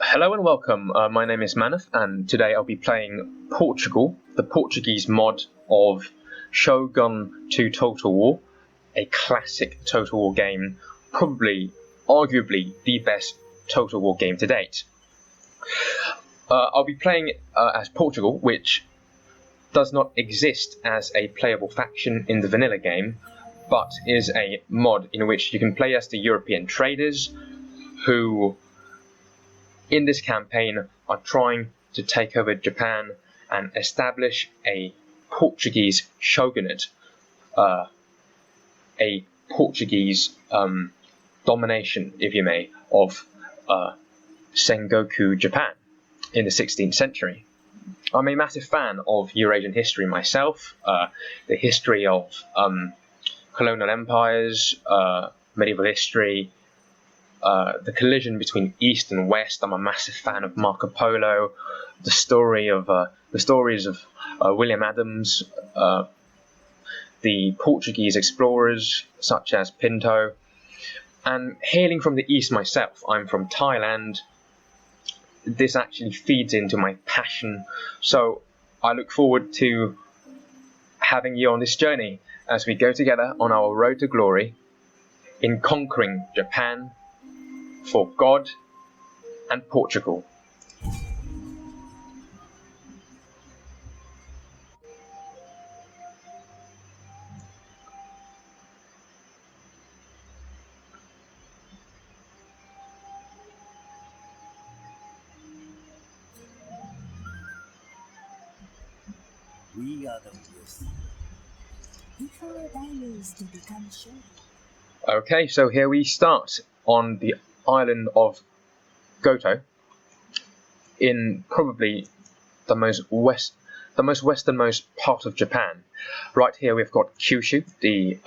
Hello and welcome, my name is Manneth, and today I'll be playing Portugal, the Portuguese mod of Shogun 2 Total War, a classic Total War game, arguably the best Total War game to date. I'll be playing as Portugal, which does not exist as a playable faction in the vanilla game, but is a mod in which you can play as the European traders who in this campaign are trying to take over Japan and establish a Portuguese Shogunate, a Portuguese domination, if you may, of Sengoku Japan in the 16th century. I'm a massive fan of Eurasian history myself, the history of colonial empires, medieval history, the collision between East and West. I'm a massive fan of Marco Polo, the stories of William Adams, the Portuguese explorers such as Pinto, and hailing from the East myself, I'm from Thailand. This actually feeds into my passion, so I look forward to having you on this journey as we go together on our road to glory in conquering Japan for God and Portugal. We are the youth. Before diamonds to become shogun. Okay, so here we start on the island of Goto, in probably the most westernmost part of Japan. Right here we've got Kyushu, the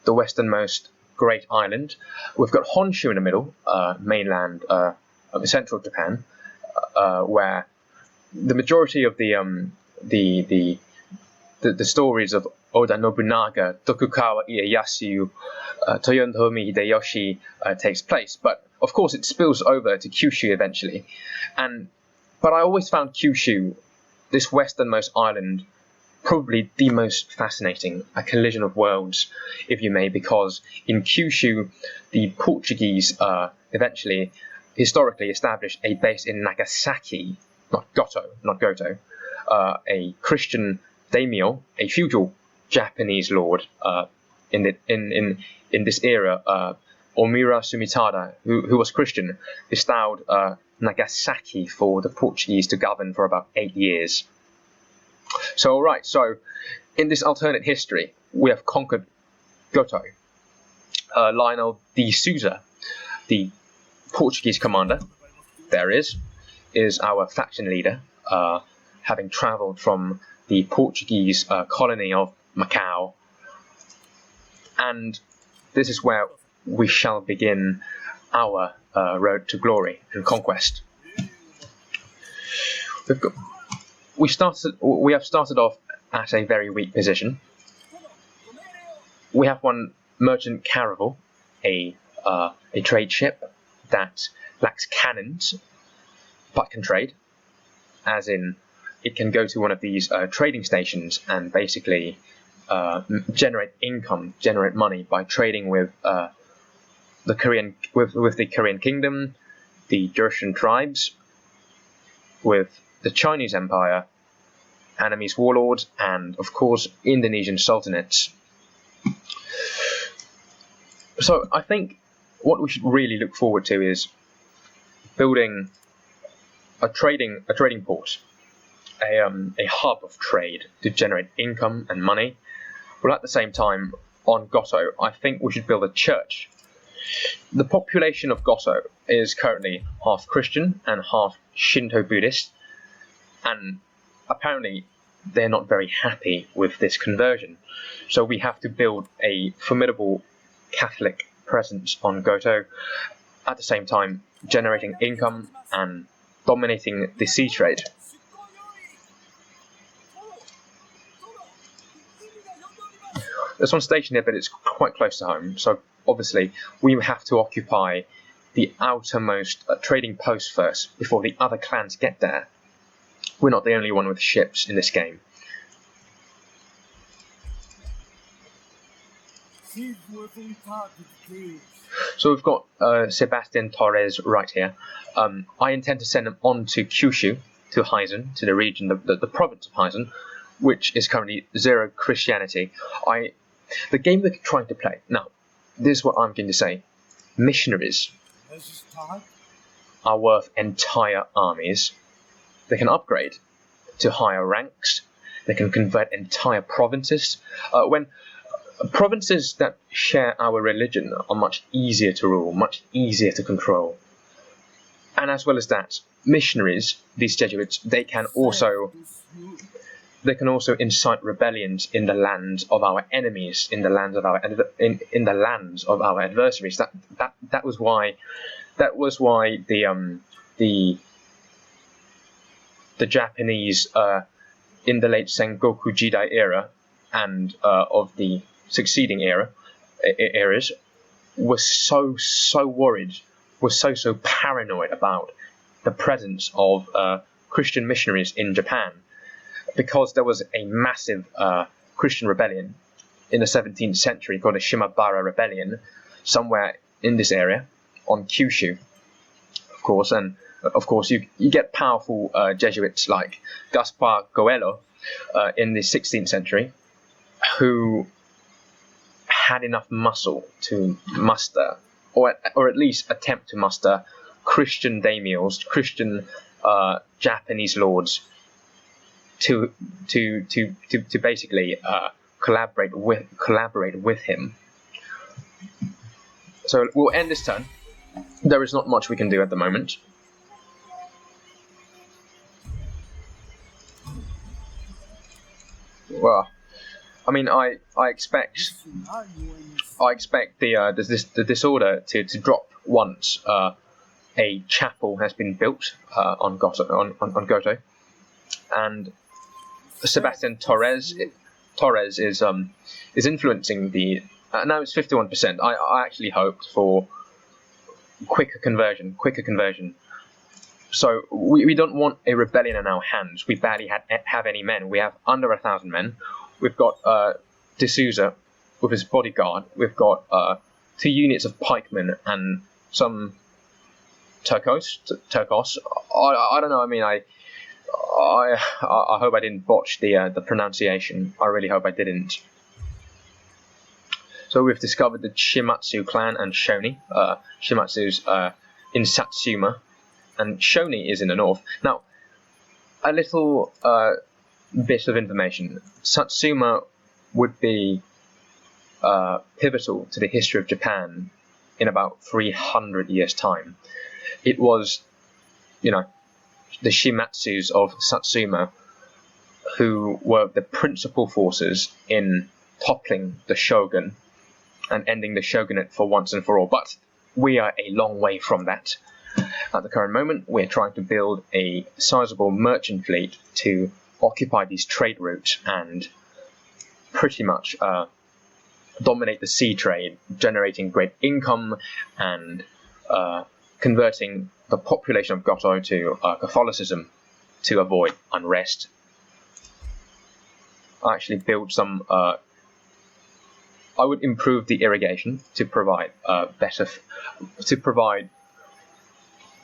westernmost great island. We've got Honshu in the middle, mainland of central Japan, where the majority of the stories of Oda Nobunaga, Tokugawa Ieyasu, Toyotomi Hideyoshi takes place, but of course it spills over to Kyushu eventually. But I always found Kyushu, this westernmost island, probably the most fascinating, a collision of worlds, if you may, because in Kyushu the Portuguese eventually, historically established a base in Nagasaki, not Goto, a Christian daimyo, a feudal Japanese lord in this era, Omura Sumitada, who was Christian, bestowed Nagasaki for the Portuguese to govern for about 8 years. So in this alternate history, we have conquered Goto. Lionel de Souza, the Portuguese commander, is our faction leader, having travelled from the Portuguese colony of Macau, and this is where we shall begin our road to glory and conquest. We have started off at a very weak position. We have one merchant caravel, a trade ship that lacks cannons but can trade, as in it can go to one of these trading stations and basically generate income, generate money by trading with the Korean Kingdom, the Jurchen tribes, with the Chinese Empire, Annamese warlords, and of course Indonesian sultanates. So I think what we should really look forward to is building a trading port, a hub of trade to generate income and money. But at the same time, on Goto, I think we should build a church. The population of Goto is currently half Christian and half Shinto Buddhist, and apparently they're not very happy with this conversion. So we have to build a formidable Catholic presence on Goto, at the same time generating income and dominating the sea trade. There's one station here, but it's quite close to home, so obviously we have to occupy the outermost trading post first, before the other clans get there. We're not the only one with ships in this game. So we've got Sebastian Torres right here. I intend to send him on to Kyushu, to Heisen, to the region, the province of Heisen, which is currently zero Christianity. The game we're trying to play, now, this is what I'm going to say. Missionaries are worth entire armies. They can upgrade to higher ranks. They can convert entire provinces. When provinces that share our religion are much easier to rule, much easier to control. And as well as that, missionaries, these Jesuits, they can also incite rebellions in the lands of our enemies, in the lands of our in the lands of our adversaries. That was why the Japanese in the late Sengoku Jidai era and of the succeeding eras were so worried, were so paranoid about the presence of Christian missionaries in Japan, because there was a massive Christian rebellion in the 17th century called the Shimabara Rebellion somewhere in this area on Kyushu, of course. And of course you get powerful Jesuits like Gaspar Coelho in the 16th century, who had enough muscle to muster, or at least attempt to muster, Christian daimyos, Christian Japanese lords, to basically collaborate with him. So we'll end this turn. There is not much we can do at the moment. Well, I mean, I expect the disorder to drop once a chapel has been built on Goto, and Sebastian Torres is influencing the. Now it's 51%. I actually hoped for quicker conversion. So we don't want a rebellion in our hands. We barely have any men. We have under 1,000 men. We've got D'Souza with his bodyguard. We've got 2 units of pikemen and some Turcos. I don't know. I mean, I hope I didn't botch the pronunciation. I really hope I didn't. So we've discovered the Shimatsu clan and Shoni. Shimatsu's in Satsuma, and Shoni is in the north. Now, a little bit of information. Satsuma would be pivotal to the history of Japan in about 300 years' time. It was, the Shimatsus of Satsuma who were the principal forces in toppling the Shogun and ending the Shogunate for once and for all. But we are a long way from that. At the current moment, we're trying to build a sizable merchant fleet to occupy these trade routes and pretty much dominate the sea trade, generating great income and converting the population of Goto to Catholicism to avoid unrest. I actually built some. I would improve the irrigation to provide provide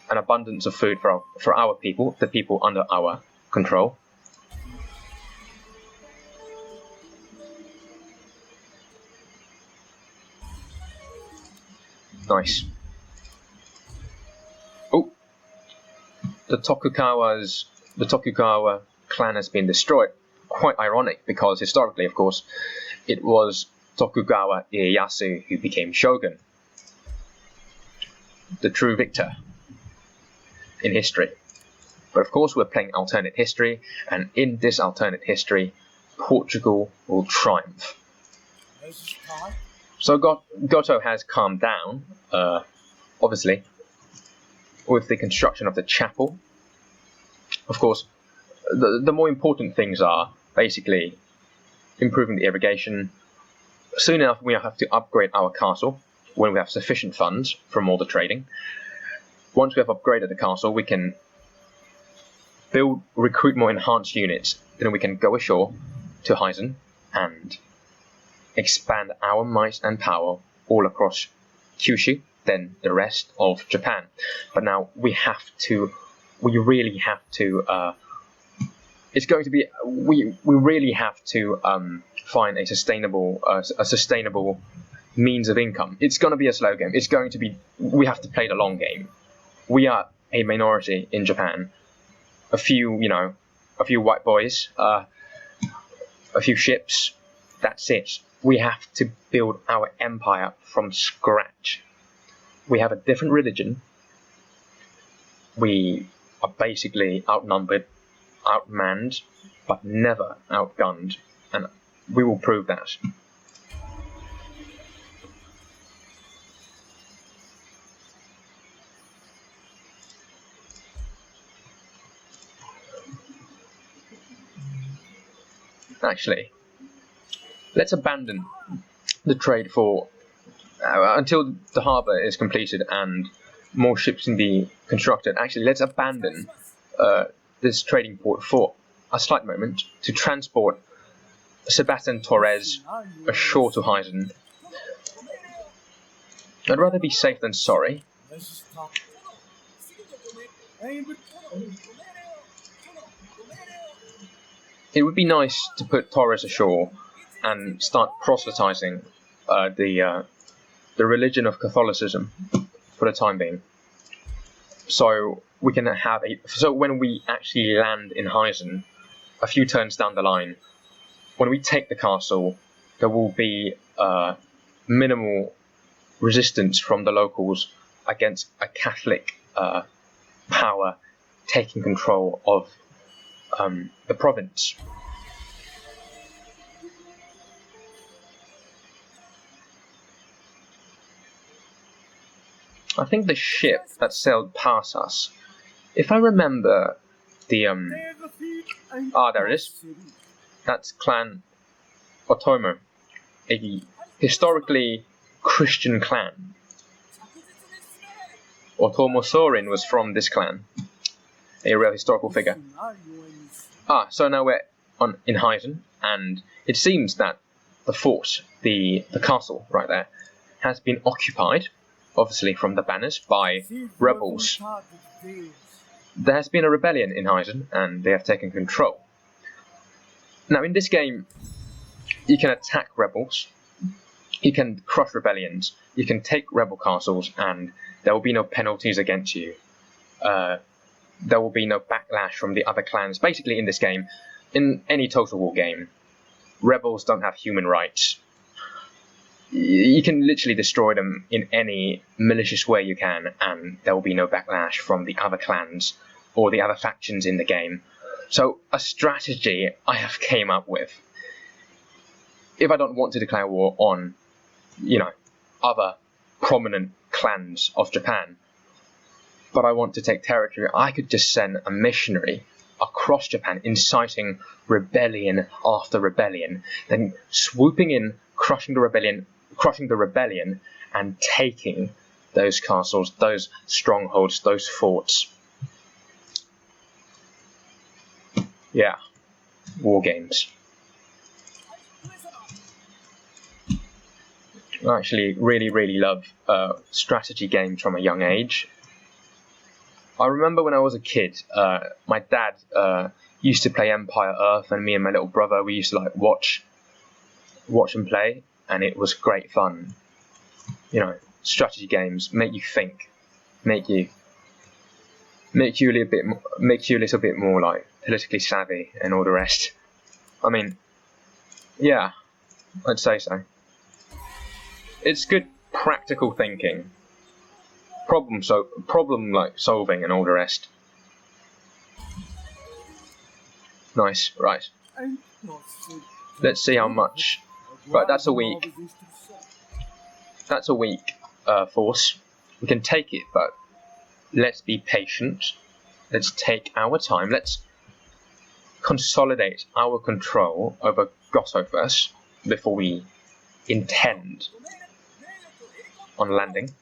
an abundance of food for our people, the people under our control. Nice. Oh, the Tokugawa clan has been destroyed. Quite ironic, because historically, of course, it was Tokugawa Ieyasu who became shogun, the true victor in history. But of course, we're playing alternate history, and in this alternate history, Portugal will triumph. So Goto has calmed down, obviously, with the construction of the chapel. Of course, the more important things are basically improving the irrigation. Soon enough, we have to upgrade our castle. when we have sufficient funds from all the trading. Once we have upgraded the castle, we can recruit more enhanced units. Then we can go ashore to Heisen and expand our might and power all across Kyushu, then the rest of Japan. But now we really have to find a sustainable means of income. It's going to be a slow game. We have to play the long game. We are a minority in Japan. A few white boys, a few ships. That's it. We have to build our empire from scratch. We have a different religion. We are basically outnumbered, outmanned, but never outgunned, and we will prove that. Actually, let's abandon the trade for until the harbour is completed and more ships can be constructed. Actually, let's abandon this trading port for a slight moment to transport Sebastian Torres ashore to Heisen. I'd rather be safe than sorry. It would be nice to put Torres ashore and start proselytizing the religion of Catholicism for the time being. So we can have when we actually land in Heisen, a few turns down the line, when we take the castle, there will be minimal resistance from the locals against a Catholic power taking control of the province. I think the ship that sailed past us, if I remember there it is. That's Clan Otomo, a historically Christian clan. Otomo Sorin was from this clan, a real historical figure. So now we're in Heisen, and it seems that the fort, the castle right there, has been occupied, obviously from the banners, by rebels. There has been a rebellion in Heisen, and they have taken control. Now in this game, you can attack rebels, you can crush rebellions, you can take rebel castles, and there will be no penalties against you. There will be no backlash from the other clans. Basically in this game, in any Total War game, rebels don't have human rights. You can literally destroy them in any malicious way you can, and there will be no backlash from the other clans or the other factions in the game. So a strategy I have came up with, if I don't want to declare war on, other prominent clans of Japan, but I want to take territory, I could just send a missionary across Japan inciting rebellion after rebellion, then swooping in, crushing the rebellion, and taking those castles, those strongholds, those forts. Yeah, war games. I actually really love strategy games from a young age. I remember when I was a kid, my dad used to play Empire Earth, and me and my little brother, we used to watch and play, and it was great fun. Strategy games make you think, make you a little bit more politically savvy and all the rest. I mean, yeah, I'd say so. It's good practical thinking, problem solving and all the rest. Nice, right. Let's see how much. Right, that's a weak force. We can take it, but let's be patient. Let's take our time. Let's consolidate our control over Goto first before we intend on landing.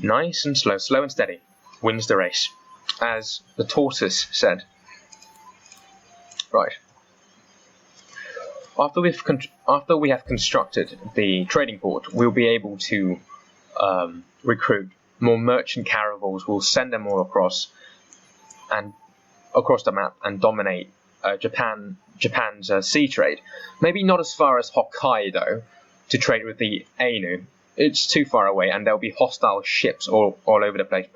Nice and slow, slow and steady wins the race, as the tortoise said. Right. After we have constructed the trading port, we'll be able to recruit more merchant caravels. We'll send them all across the map and dominate Japan's sea trade. Maybe not as far as Hokkaido to trade with the Ainu. It's too far away, and there'll be hostile ships all over the place.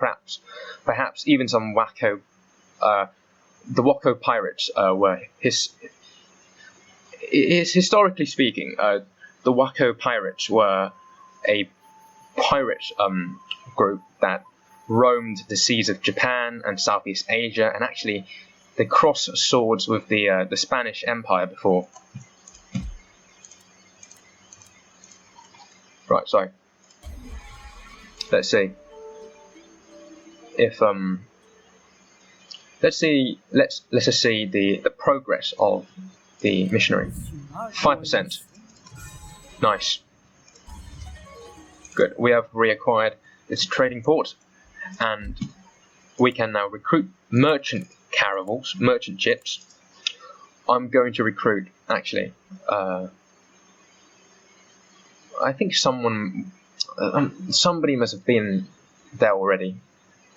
Perhaps even some Wako. The Wako pirates were historically speaking, the Wako pirates were a pirate group that roamed the seas of Japan and Southeast Asia, and actually they crossed swords with the Spanish Empire before. Right, so let's see if let's just see the progress of the missionary. 5%. Nice. Good. We have reacquired this trading port, and we can now recruit merchant caravels, merchant ships. I'm going to recruit, actually, I think somebody must have been there already.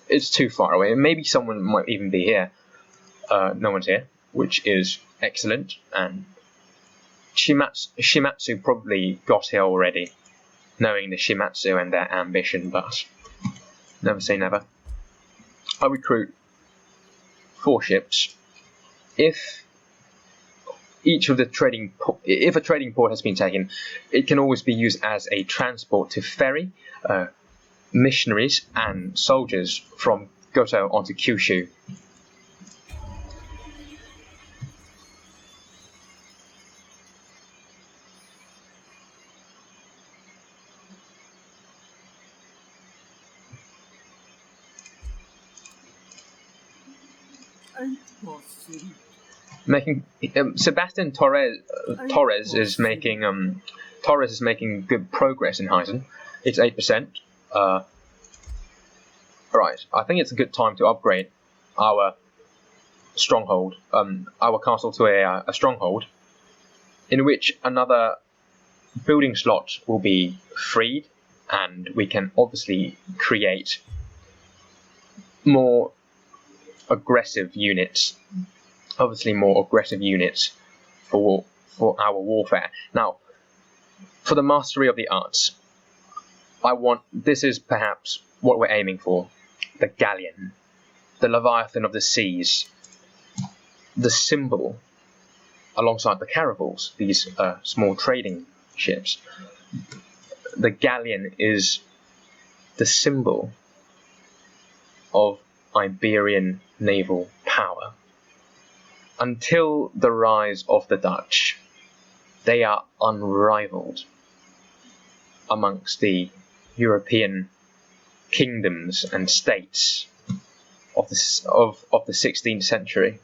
It's too far away. Maybe someone might even be here. No one's here, which is excellent. And Shimatsu probably got here already, knowing the Shimatsu and their ambition, but never say never. I recruit 4 ships. If a trading port has been taken, it can always be used as a transport to ferry missionaries and soldiers from Goto onto Kyushu. Sebastian Torres is making good progress in Heisen. It's 8%. Right, I think it's a good time to upgrade our stronghold, our castle to a stronghold, in which another building slot will be freed, and we can obviously create more aggressive units. For our warfare. Now, for the mastery of the arts, this is perhaps what we're aiming for: the galleon, the Leviathan of the seas, the symbol, alongside the caravels, these small trading ships. The galleon is the symbol of Iberian naval power. Until the rise of the Dutch, they are unrivaled amongst the European kingdoms and states of the 16th century.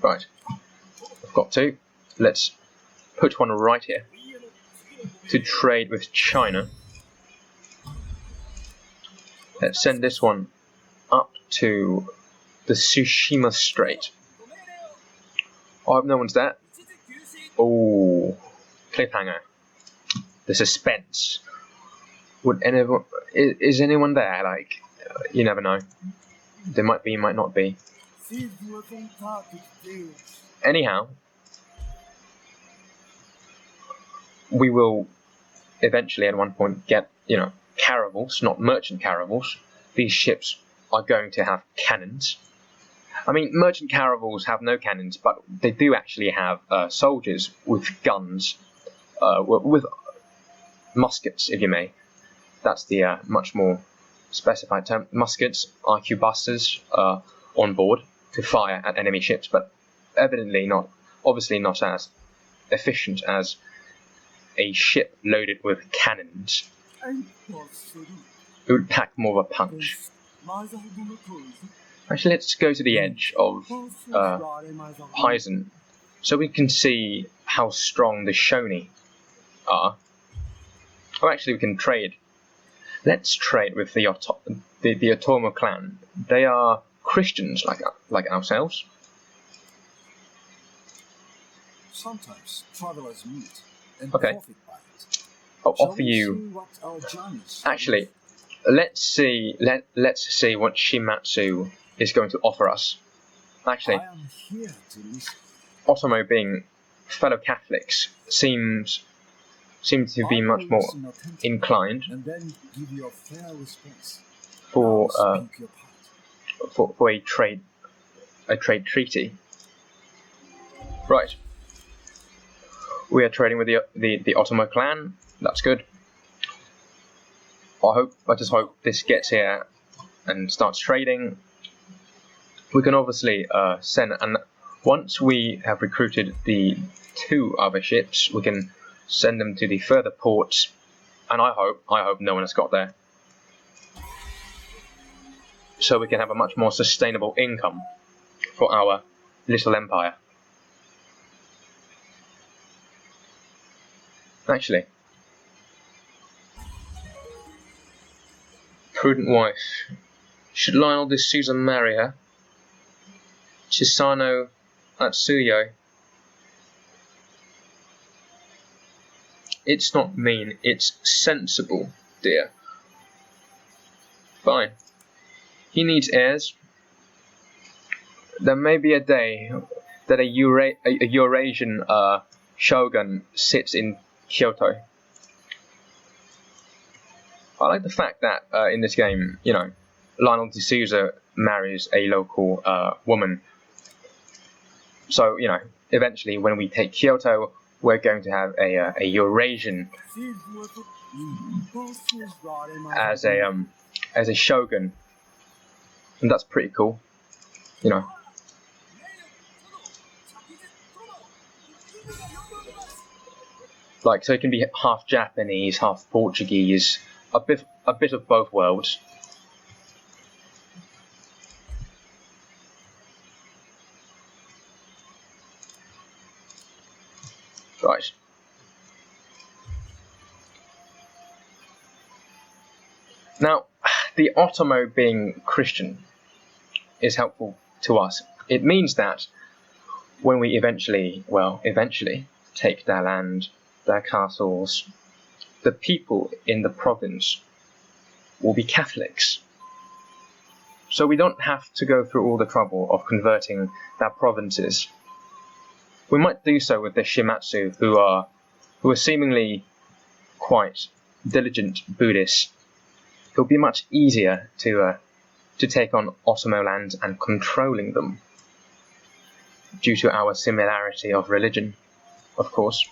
Right, I've got 2. Let's put one right here to trade with China. Let's send this one up to the Tsushima Strait. I hope no one's there. Oh, cliffhanger. The suspense. Is anyone there? Like, you never know. There might be, might not be. Anyhow, we will eventually at one point get, caravels, not merchant caravels. These ships are going to have cannons. I mean, merchant caravels have no cannons, but they do actually have soldiers with guns, with muskets, if you may. That's the much more specified term. Muskets, arquebuses on board to fire at enemy ships, but obviously not as efficient as a ship loaded with cannons. It would pack more of a punch. Actually, let's go to the edge of Hyzen, so we can see how strong the Shoni are. Oh, actually, we can trade. Let's trade with the Otomo clan. They are Christians like ourselves. Sometimes travelers meet and Okay. profit by it. I'll Shall offer we you. see what our journeys Actually, let's see what Shimatsu is going to offer us. Actually, I am here to listen. Otomo, being fellow Catholics, seems to be I much will more listen attentively inclined and then give you a fair response. for Now speak your part. for a trade treaty. Right. We are trading with the Otomo clan. That's good. I just hope this gets here and starts trading. We can obviously send, and once we have recruited the 2 other ships, we can send them to the further ports. And I hope no one has got there, so we can have a much more sustainable income for our little empire. Actually, prudent wife. Should Lionel de Souza marry her? Chisano Atsuyo. It's not mean, it's sensible, dear. Fine. He needs heirs. There may be a day that a Eurasian shogun sits in Kyoto. I like the fact that in this game, Lionel de Souza marries a local woman. So, eventually when we take Kyoto, we're going to have a Eurasian as a shogun, and that's pretty cool. Like, so it can be half Japanese, half Portuguese, a bit of both worlds. Right. Now, the Otomo being Christian is helpful to us. It means that when we eventually take their land, their castles, the people in the province will be Catholics. So we don't have to go through all the trouble of converting their provinces. We might do so with the Shimatsu, who are seemingly quite diligent Buddhists. It'll be much easier to take on Otomo lands and controlling them, due to our similarity of religion, of course.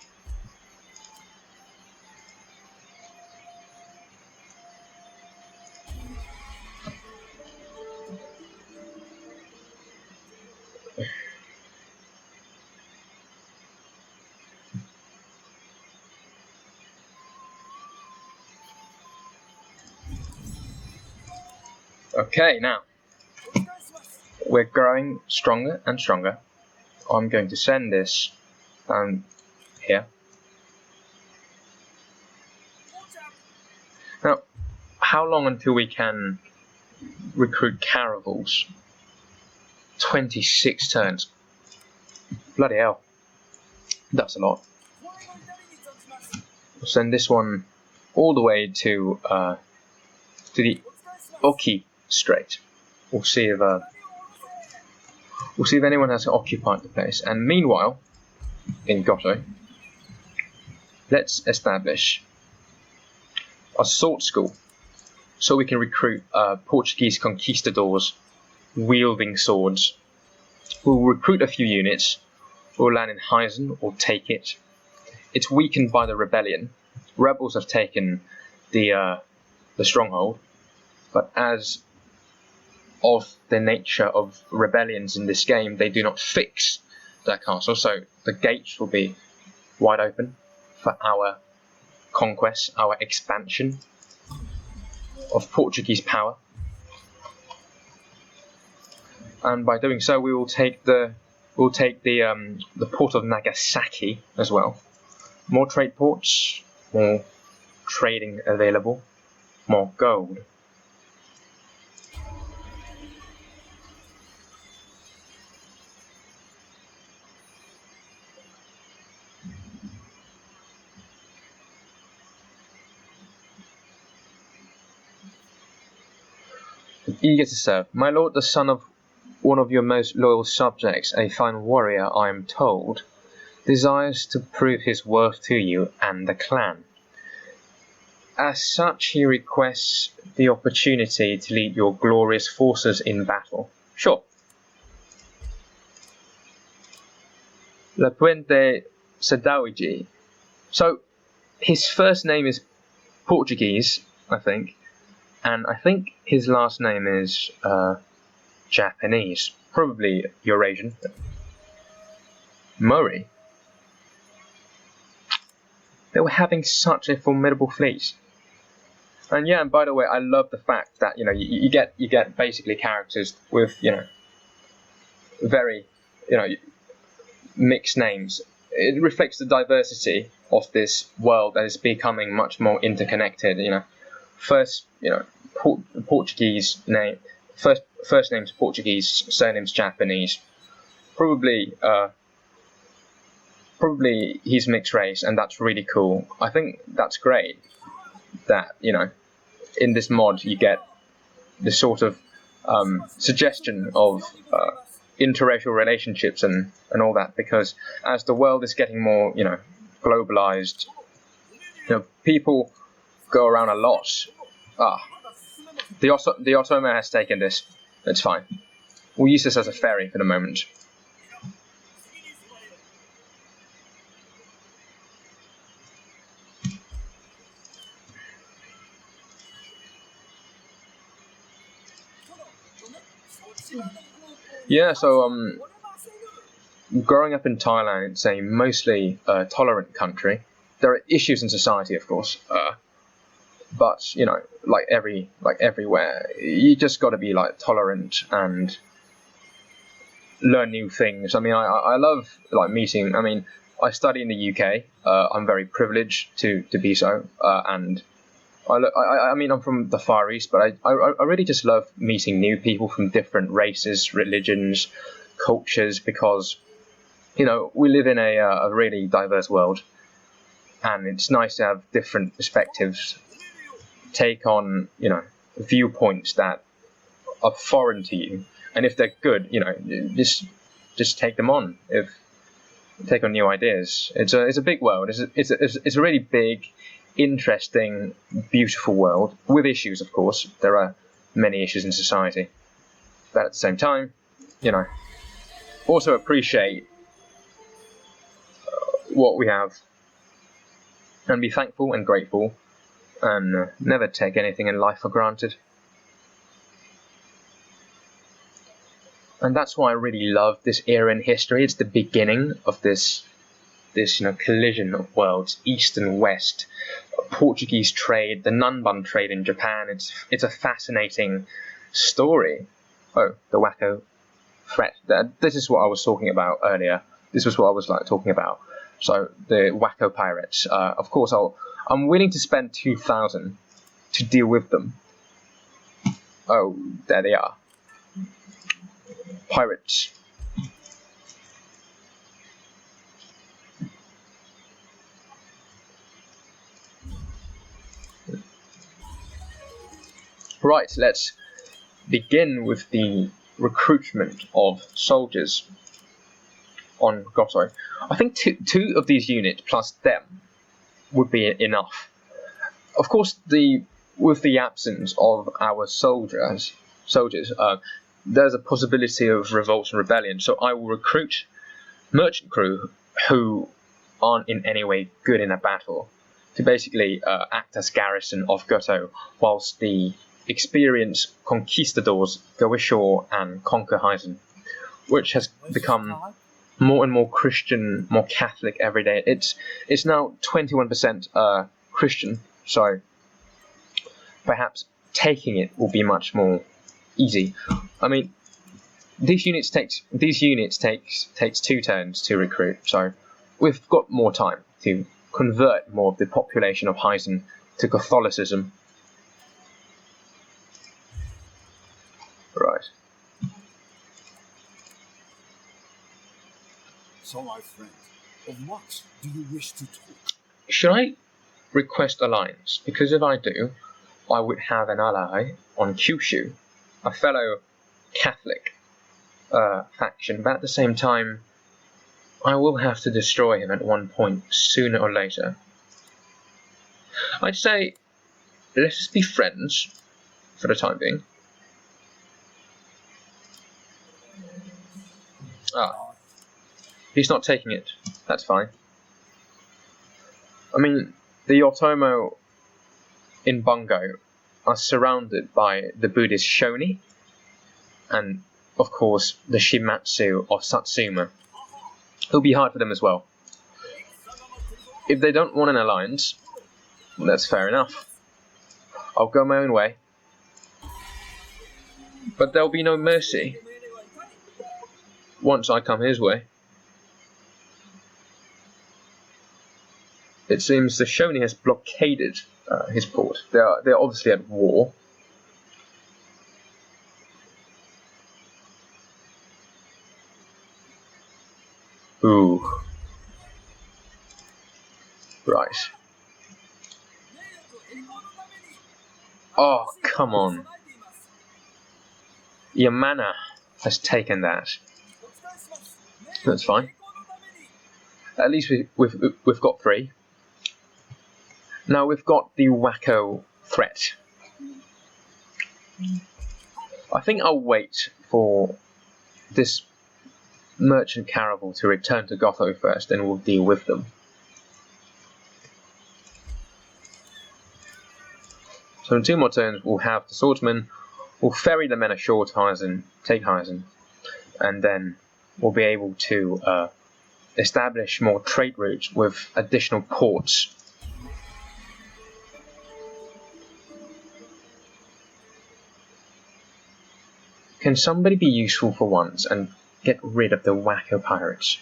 Okay, now we're growing stronger and stronger. I'm going to send this down here. Now, how long until we can recruit caravels? 26 turns. Bloody hell. That's a lot. We'll send this one all the way to the Oki Strait. We'll see if anyone has occupied the place. And meanwhile, in Goto, let's establish a sword school so we can recruit Portuguese conquistadors wielding swords. We'll recruit a few units. We'll land in Hyzen or take it. It's weakened by the rebellion. Rebels have taken the stronghold, but as of the nature of rebellions in this game, they do not fix their castle, so the gates will be wide open for our conquest, our expansion of Portuguese power. and by doing so, we'll take the port of Nagasaki as well. More trade ports, more trading available, more gold. Eager to serve. My lord, the son of one of your most loyal subjects, a fine warrior, I am told, desires to prove his worth to you and the clan. As such, he requests the opportunity to lead your glorious forces in battle. Sure. La Puente Sadawiji. So, his first name is Portuguese, I think. And I think his last name is Japanese, probably Eurasian. Murray. They were having such a formidable fleet. And yeah, and by the way, I love the fact that you get basically characters with very mixed names. It reflects the diversity of this world that is becoming much more interconnected. First, Portuguese name, first name's Portuguese, surname's Japanese. Probably he's mixed race, and that's really cool. I think that's great that in this mod you get this sort of suggestion of interracial relationships and all that, because as the world is getting more globalized, people go around a lot. The Ottoman has taken this. It's fine. We'll use this as a ferry for the moment. Yeah, so growing up in Thailand, it's a mostly tolerant country. There are issues in society, of course, but like everywhere, you just got to be tolerant and learn new things. I mean, I love meeting. I mean, I study in the UK. I'm very privileged to be so, and I mean, I'm from the Far East, but I really just love meeting new people from different races, religions, cultures, because we live in a really diverse world, and it's nice to have different perspectives, take on viewpoints that are foreign to you, and if they're good, just take them on. Take on new ideas. It's a big world. It's a really big, interesting, beautiful world with issues, of course. There are many issues in society, but at the same time, also appreciate what we have and be thankful and grateful, and never take anything in life for granted. And that's why I really love this era in history. It's the beginning of this collision of worlds, East and West, Portuguese trade, the Nanban trade in Japan. It's a fascinating story. Oh, the Wacko threat. This is what I was talking about earlier. This was what I was talking about. So the Wacko pirates. Of course, I'm willing to spend 2,000 to deal with them. Oh, there they are. Pirates. Right, let's begin with the recruitment of soldiers on Goto. I think two of these units plus them would be enough. Of course, with the absence of our soldiers, there's a possibility of revolt and rebellion. So I will recruit merchant crew who aren't in any way good in a battle to basically act as garrison of Goto, whilst the experienced conquistadors go ashore and conquer Heisen, which has become more and more Christian, more Catholic every day. It's now 21% Christian, so perhaps taking it will be much more easy. I mean, these units takes 2 turns to recruit, so we've got more time to convert more of the population of Heisen to Catholicism. Right. So, my friend, of what do you wish to talk? Should I request alliance? Because if I do, I would have an ally on Kyushu, a fellow Catholic faction, but at the same time, I will have to destroy him at one point, sooner or later. I'd say, let's just be friends for the time being. Ah, he's not taking it. That's fine. I mean, the Otomo in Bungo are surrounded by the Buddhist Shoni, and of course the Shimatsu of Satsuma. It'll be hard for them as well. If they don't want an alliance, that's fair enough. I'll go my own way. But there'll be no mercy once I come his way. It seems the Shoni has blockaded his port. They're obviously at war. Ooh. Right. Oh, come on. Yamana has taken that. That's fine. At least we've got 3. Now we've got the Wacko threat. I think I'll wait for this merchant caravel to return to Gotho first, then we'll deal with them. So in 2 more turns, we'll have the swordsman, we'll ferry the men ashore to Heisen, take Heisen, and then we'll be able to establish more trade routes with additional ports. Can somebody be useful for once and get rid of the Wacko pirates?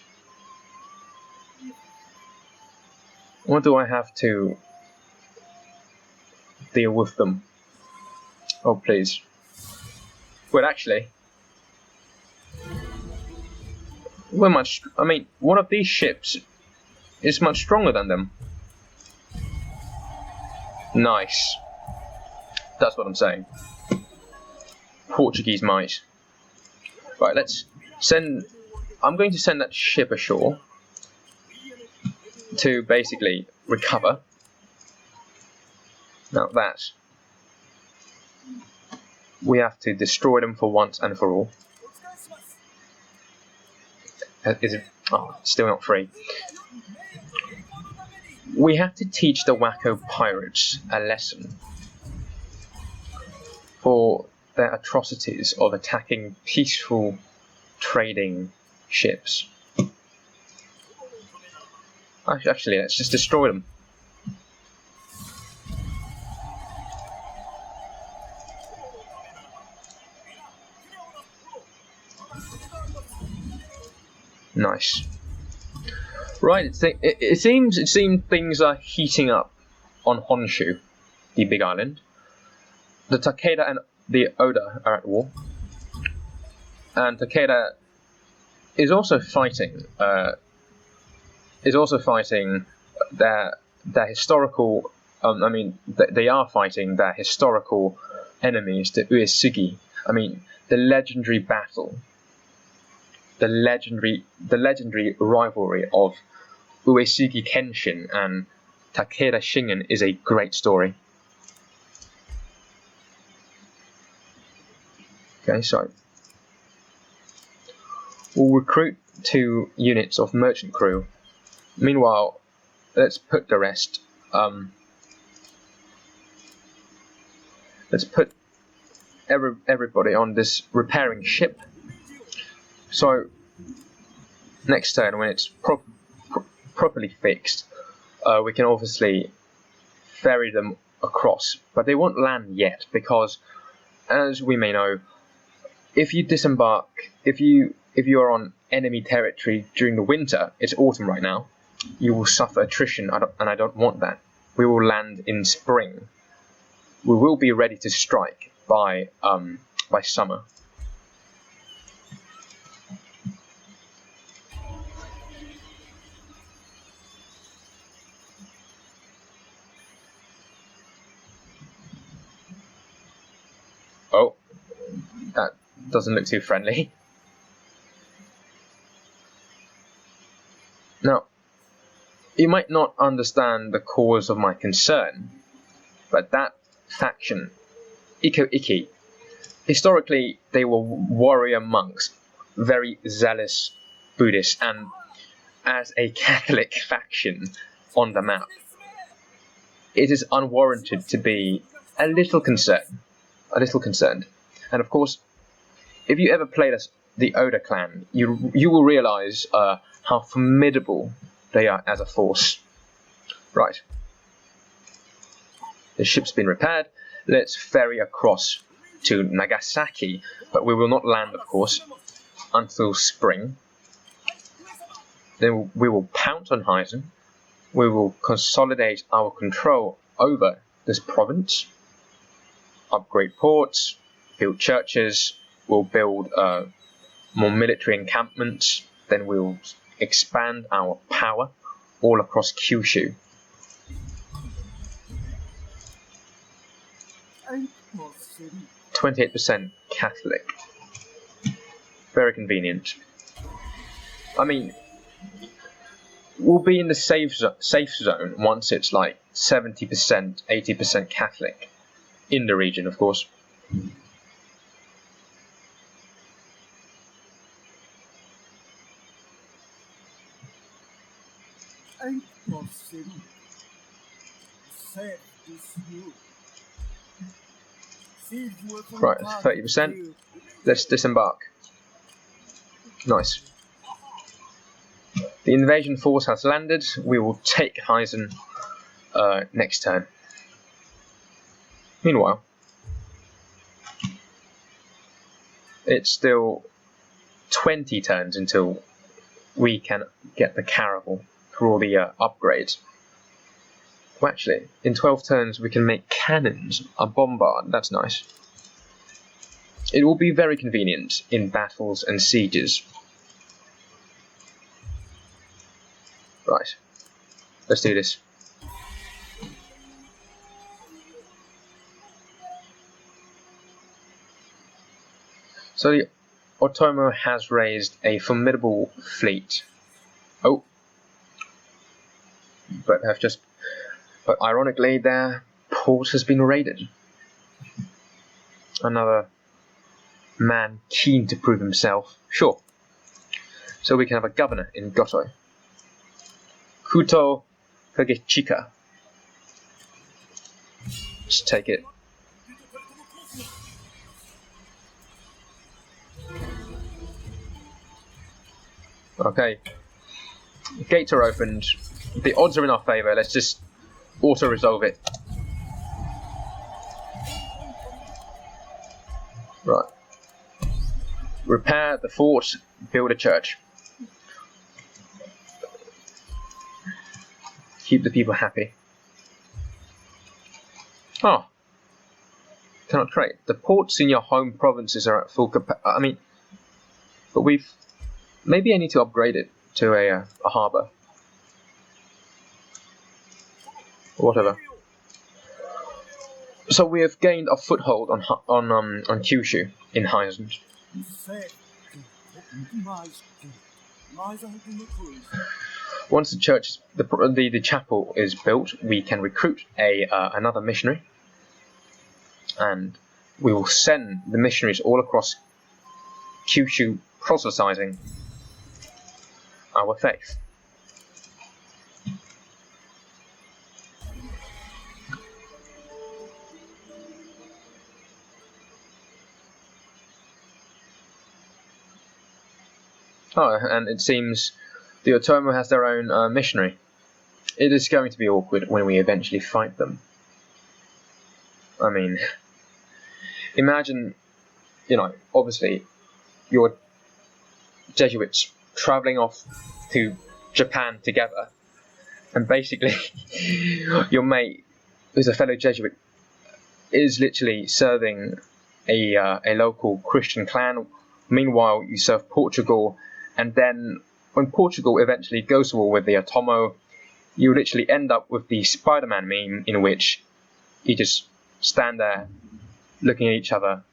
Or do I have to deal with them? Oh, please. Well, actually, I mean, one of these ships is much stronger than them. Nice. That's what I'm saying. Portuguese might. Right, let's send... I'm going to send that ship ashore to basically recover. Now that, we have to destroy them for once and for all. Is it? Oh, still not free. We have to teach the Wacko pirates a lesson for their atrocities of attacking peaceful trading ships. Actually, let's just destroy them. Nice. Right, it seems things are heating up on Honshu, the big island. The Takeda and the Oda are at war, and Takeda is also fighting. Their historical. They are fighting their historical enemies, the Uesugi. I mean, the legendary battle. The legendary rivalry of Uesugi Kenshin and Takeda Shingen is a great story. Okay, so we'll recruit 2 units of merchant crew. Meanwhile, let's put the rest. Let's put everybody on this repairing ship. So next turn, when it's properly fixed, we can obviously ferry them across, but they won't land yet because, as we may know, if you disembark, if you are on enemy territory during the winter, it's autumn right now, you will suffer attrition, and I don't want that. We will land in spring. We will be ready to strike by summer. Oh, that doesn't look too friendly. Now, you might not understand the cause of my concern, but that faction, Iko Iki, historically they were warrior monks, very zealous Buddhists, and as a Catholic faction on the map, it is unwarranted to be a little concerned. And of course, if you ever played as the Oda clan, you will realize how formidable they are as a force. Right. The ship's been repaired. Let's ferry across to Nagasaki, but we will not land, of course, until spring. Then we will pounce on Heisen. We will consolidate our control over this province, upgrade ports, build churches, we'll build more military encampments, then we'll expand our power all across Kyushu. 28% Catholic. Very convenient. I mean, we'll be in the safe zone once it's like 70%, 80% Catholic in the region, of course. Right, 30%. Let's disembark. Nice. The invasion force has landed. We will take Heisen next turn. Meanwhile, it's still 20 turns until we can get the caravel for all the upgrades. Well, actually, in 12 turns we can make cannons, a bombard. That's nice. It will be very convenient in battles and sieges. Right, let's do this. So the Otomo has raised a formidable fleet. Oh, but ironically their port has been raided. Another man keen to prove himself. Sure. So we can have a governor in Goto. Kuto Kagechika. Let's take it. Okay. Gates are opened. The odds are in our favour. Let's just auto-resolve it. Right. Repair the fort, build a church. Keep the people happy. Oh. Cannot trade. The ports in your home provinces are at full capacity. I mean, but maybe I need to upgrade it to a harbour. Whatever. So we have gained a foothold on Kyushu in Heisen. Once the church, the chapel is built, we can recruit another missionary, and we will send the missionaries all across Kyushu, proselytizing our faith. Oh, and it seems the Otomo has their own missionary. It is going to be awkward when we eventually fight them. I mean, imagine obviously, you're Jesuits traveling off to Japan together, and basically, your mate, who's a fellow Jesuit, is literally serving a local Christian clan. Meanwhile, you serve Portugal, and then when Portugal eventually goes to war with the Otomo, you literally end up with the Spider-Man meme, in which you just stand there looking at each other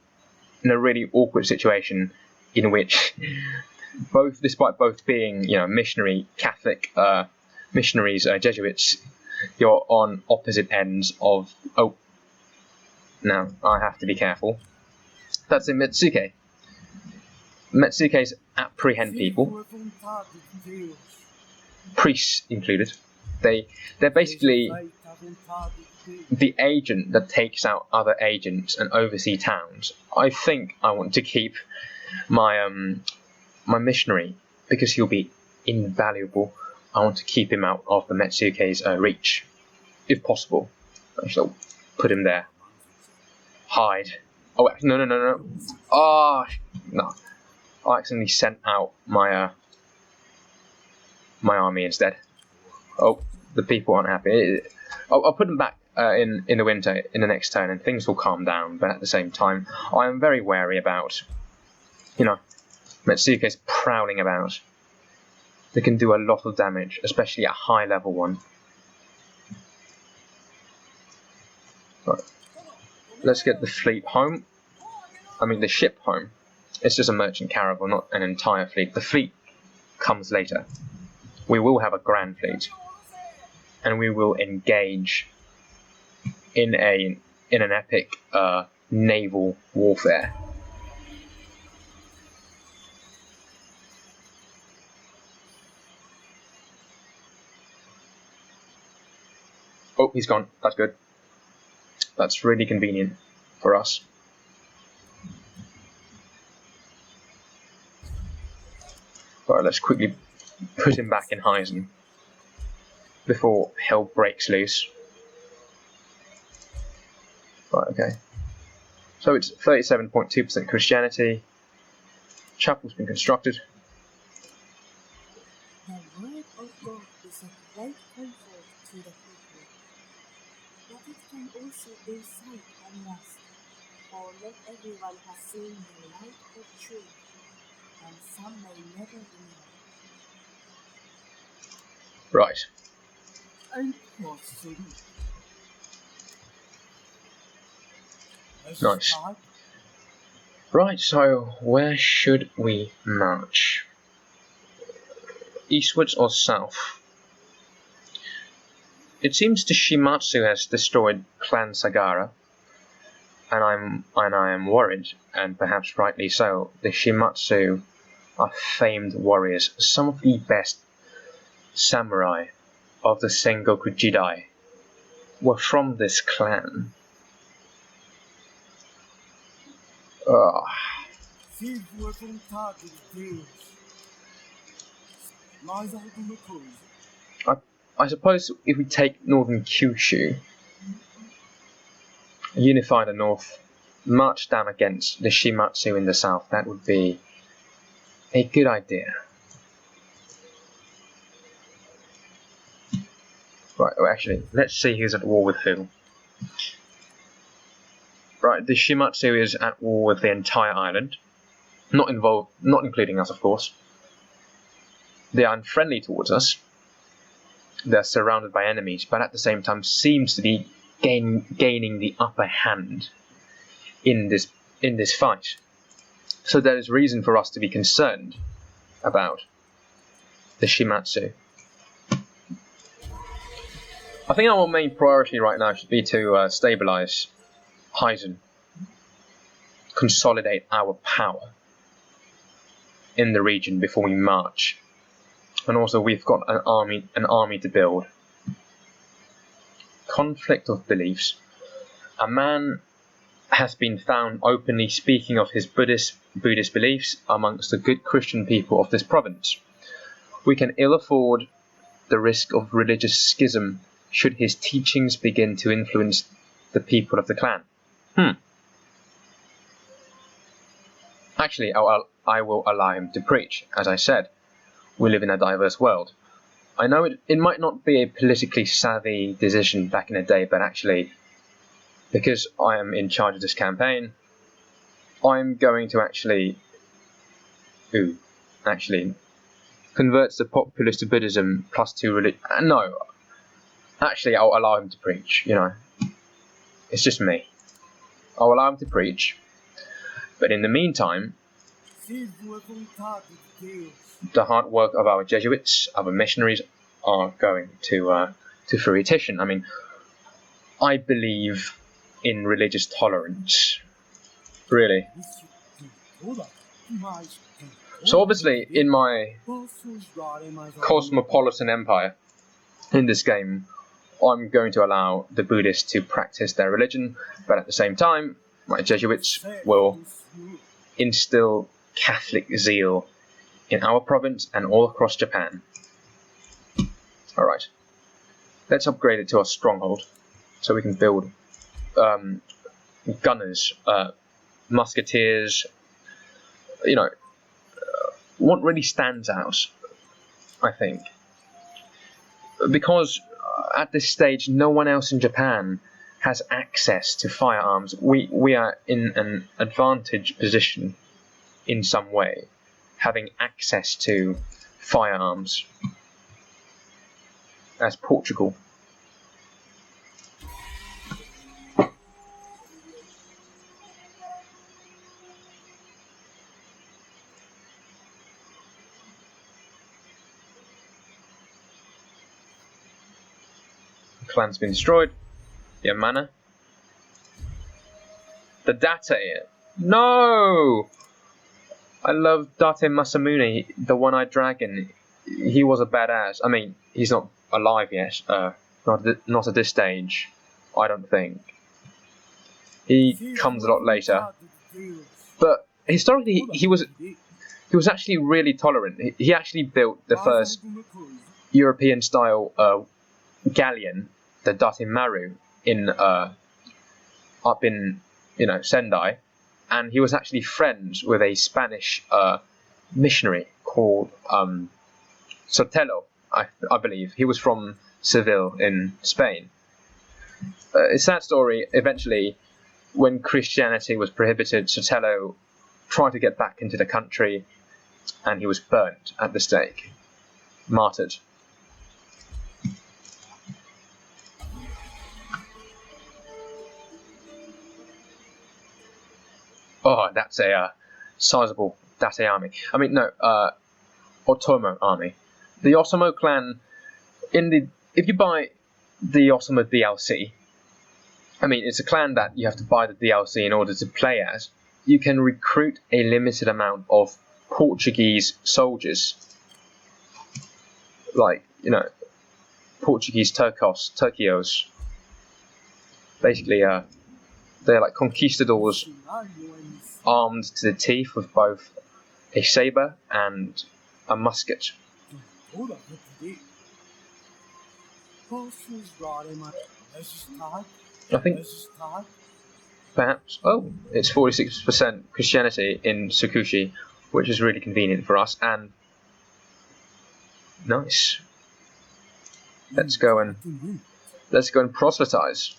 in a really awkward situation, in which despite both being missionary Catholic missionaries, Jesuits, you're on opposite ends of. Oh, now I have to be careful. That's in Metsuke. Metsukes apprehend people, priests included. They're basically the agent that takes out other agents and oversee towns. I think I want to keep my my missionary, because he'll be invaluable. I want to keep him out of the Metsuke's reach, if possible. I shall put him there. Hide. Oh, no. Oh, no. I accidentally sent out my my army instead. Oh, the people aren't happy. I'll put them back in the winter in the next turn, and things will calm down. But at the same time, I am very wary about, Metsuke's prowling about. They can do a lot of damage, especially a high level one. Right. Let's get the fleet home. I mean the ship home. It's just a merchant caravel, not an entire fleet. The fleet comes later. We will have a grand fleet, and we will engage in an epic naval warfare. Oh, he's gone. That's good. That's really convenient for us. Alright, let's quickly put him back in Heisen before hell breaks loose. Right, okay. So it's 37.2% Christianity. Chapel's been constructed. The word of God is a great comfort to the people, but it can also incite unrest, for not everyone has seen the light of truth, and some may never believe. Right. Nice. Right, so where should we march? Eastwards or south? It seems the Shimatsu has destroyed Clan Sagara, and I am worried, and perhaps rightly so. The Shimatsu are famed warriors, some of the best samurai of the Sengoku Jidai were from this clan. I suppose if we take northern Kyushu, unify the north, march down against the Shimatsu in the south, that would be a good idea. Right, well, actually, let's see who's at war with who. Right, the Shimatsu is at war with the entire island, not including us, of course. They are unfriendly towards us. They're surrounded by enemies, but at the same time seems to be gaining the upper hand in this fight. So there is reason for us to be concerned about the Shimatsu. I think our main priority right now should be to stabilize Heisen, consolidate our power in the region before we march. And also we've got an army to build. Conflict of beliefs. A man has been found openly speaking of his Buddhist beliefs amongst the good Christian people of this province. We can ill afford the risk of religious schism should his teachings begin to influence the people of the clan. Actually, I will allow him to preach. As I said, we live in a diverse world. I know it might not be a politically savvy decision back in the day, but actually, because I am in charge of this campaign, I'm going to actually convert the populace to Buddhism plus 2 religion. No, actually, I'll allow him to preach. You know, it's just me. I'll allow him to preach, but in the meantime, the hard work of our Jesuits, our missionaries, are going to fruition. I mean, I believe in religious tolerance, really. So obviously, in my cosmopolitan empire, in this game, I'm going to allow the Buddhists to practice their religion, but at the same time, my Jesuits will instill Catholic zeal in our province and all across Japan. Alright, let's upgrade it to a stronghold, so we can build gunners, musketeers. You know, what really stands out, I think, because at this stage no one else in Japan has access to firearms. We are in an advantaged position in some way, having access to firearms as Portugal. The clan's been destroyed. Yeah, mana. The Date. No! I love Date Masamune, the one-eyed dragon. He was a badass. I mean, he's not alive yet. Not at this stage, I don't think. He comes a lot later. But historically, he was actually really tolerant. He actually built the first European-style galleon, the Date Maru, up in Sendai, and he was actually friends with a Spanish missionary called Sotelo, I believe. He was from Seville in Spain. It's that story. Eventually, when Christianity was prohibited, Sotelo tried to get back into the country, and he was burnt at the stake, martyred. Oh, that's a sizable Date army. I mean, no, Otomo army. The Otomo clan, if you buy the Otomo DLC, I mean, it's a clan that you have to buy the DLC in order to play as. You can recruit a limited amount of Portuguese soldiers, like, Portuguese Turcos. Basically, they're like conquistadors, armed to the teeth with both a saber and a musket. I think perhaps, it's 46% Christianity in Tsukushi, which is really convenient for us, and nice. Let's go and proselytize.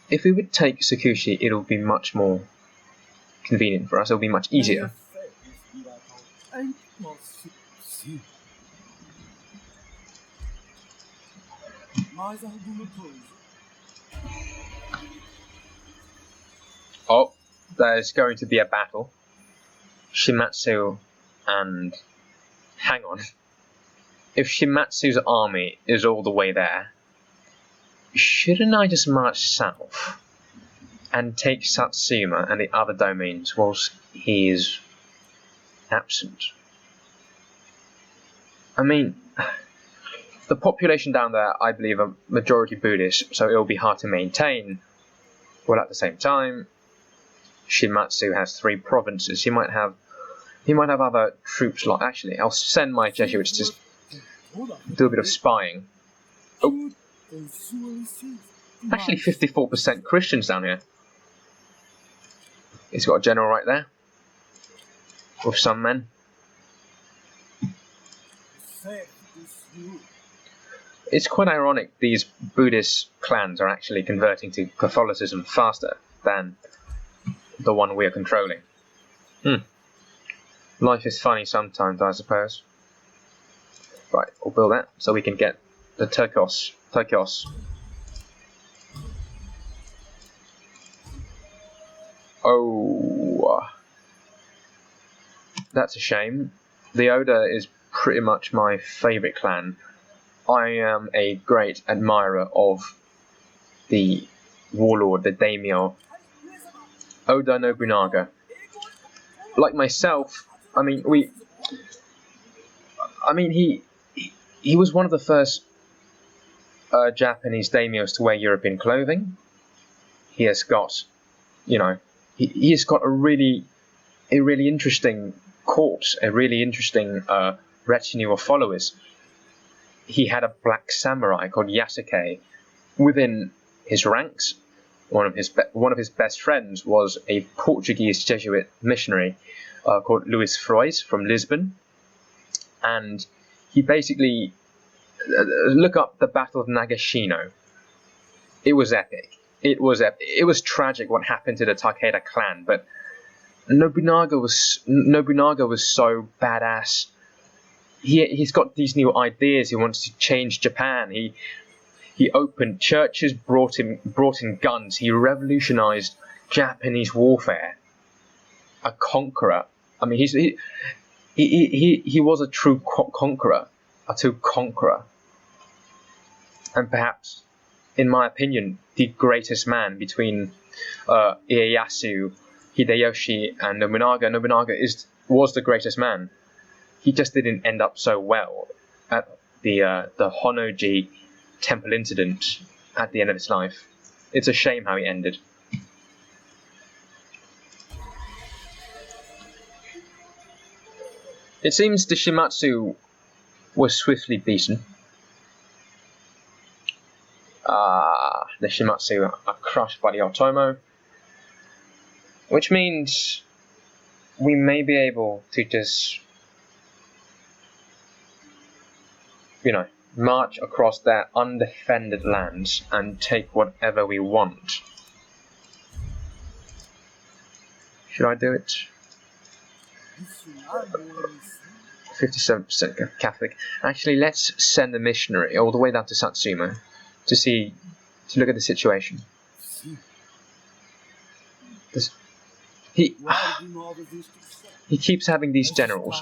If we would take Tsukushi, it'll be much more convenient for us. It'll be much easier. Oh, there's going to be a battle. Shimatsu and... Hang on. If Shimatsu's army is all the way there, shouldn't I just march south and take Satsuma and the other domains whilst he is absent? I mean, the population down there, I believe, are majority Buddhist, so it'll be hard to maintain. Well, at the same time, Shimatsu has 3 provinces. He might have other troops. Like, actually, I'll send my Jesuits to do a bit of spying. Oh, actually, 54% Christians down here. He's got a general right there with some men. It's quite ironic these Buddhist clans are actually converting to Catholicism faster than the one we are controlling. Life is funny sometimes, I suppose. Right, we'll build that so we can get the Turkos. Oh, that's a shame. The Oda is pretty much my favourite clan. I am a great admirer of the warlord, the daimyo, Oda Nobunaga. Like myself, he was one of the first Japanese daimyos to wear European clothing. He has got, he has got a really interesting corpse, a really interesting retinue of followers. He had a black samurai called Yasuke within his ranks. One of his best friends was a Portuguese Jesuit missionary called Luis Frois from Lisbon, and he basically look up the Battle of Nagashino. It was epic. It was tragic what happened to the Takeda clan, but Nobunaga was so badass. He's got these new ideas. He wants to change Japan. He opened churches, brought in guns. He revolutionized Japanese warfare. A conqueror. I mean, he was a true conqueror, and perhaps, in my opinion, the greatest man between Ieyasu, Hideyoshi, and Nobunaga. Nobunaga was the greatest man. He just didn't end up so well at the Honnoji temple incident at the end of his life. It's a shame how he ended. It seems the Shimatsu was swiftly beaten. The Shimatsu are crushed by the Otomo, which means we may be able to just, march across their undefended lands and take whatever we want. Should I do it? 57% Catholic. Actually, let's send a missionary all the way down to Satsuma to look at the situation. He keeps having these generals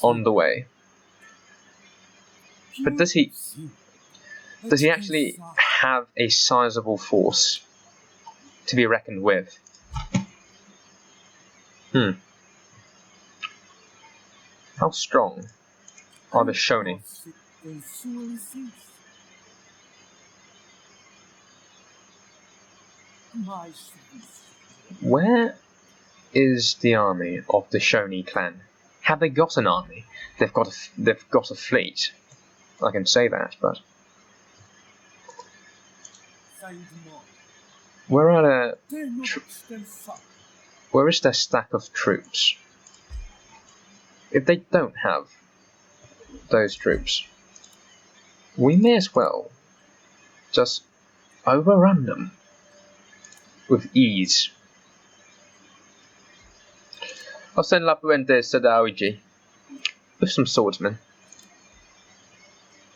on the way. But does he actually have a sizable force to be reckoned with? How strong are the Shoni? Where is the army of the Shoni clan? Have they got an army? They've got a fleet. I can say that, but where is their stack of troops? If they don't have those troops, we may as well just overrun them with ease. I'll send Lapuente Sadaoji with some swordsmen.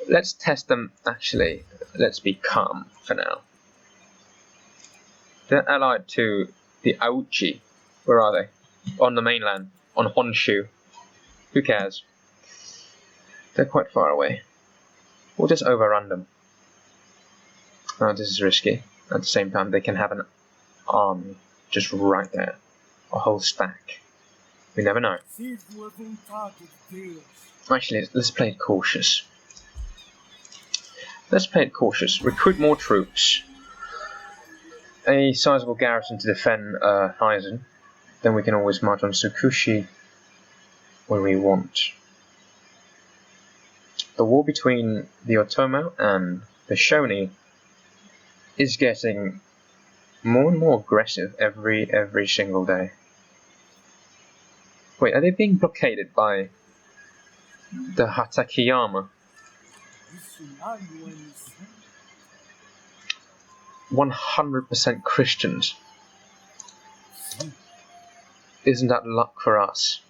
Let's test them. Actually, let's be calm for now. They're allied to the Aochi. Where are they? On the mainland, on Honshu. Who cares? They're quite far away. We'll just overrun them. Oh, this is risky. At the same time, they can have an army just right there. A whole stack. We never know. Actually, let's play it cautious. Recruit more troops. A sizable garrison to defend Aizen. Then we can always march on Tsukushi when we want. The war between the Otomo and the Shoni is getting more and more aggressive every single day. Wait, are they being blockaded by the Hatakeyama? 100% Christians. Isn't that luck for us?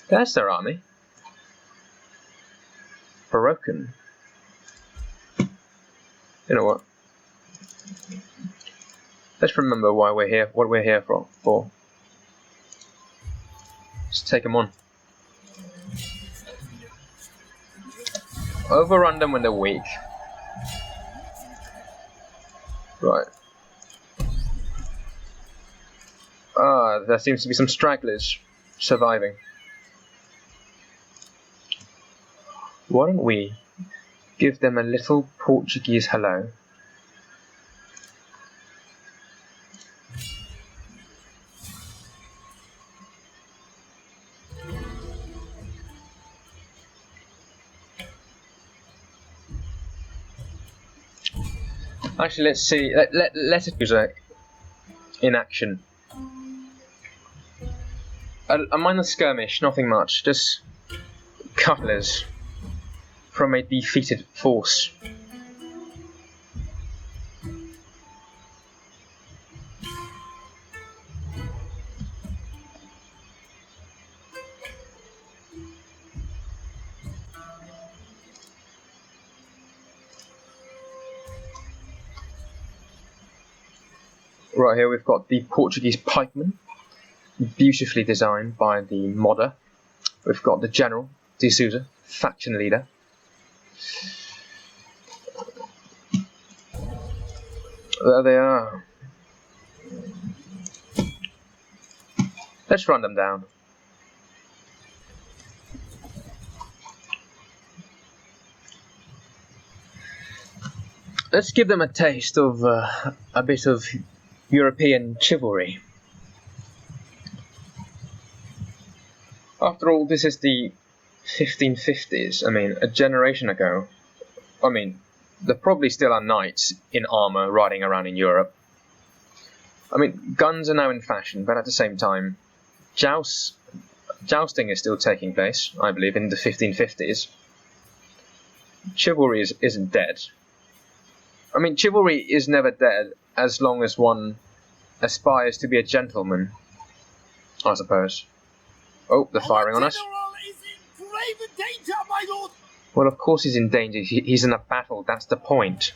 There's their army. Broken. You know what? Let's remember why we're here, what we're here for. Let's take them on. Overrun them when they're weak. Right. There seems to be some stragglers surviving. Why don't we give them a little Portuguese hello? Actually, let's see. Let us use it in action. A minor skirmish, nothing much. Just cutlass from a defeated force. Right here we've got the Portuguese pikeman, beautifully designed by the modder. We've got the General de Souza, faction leader. There they are. Let's run them down. Let's give them a taste of a bit of European chivalry. After all, this is the 1550s. I mean, a generation ago. I mean, there probably still are knights in armor riding around in Europe. I mean, guns are now in fashion, but at the same time, jousting is still taking place, I believe, in the 1550s. Chivalry isn't dead. I mean, chivalry is never dead as long as one aspires to be a gentleman, I suppose. Oh, they're firing on us. Is in grave danger, my lord. Well, of course he's in danger. He's in a battle. That's the point.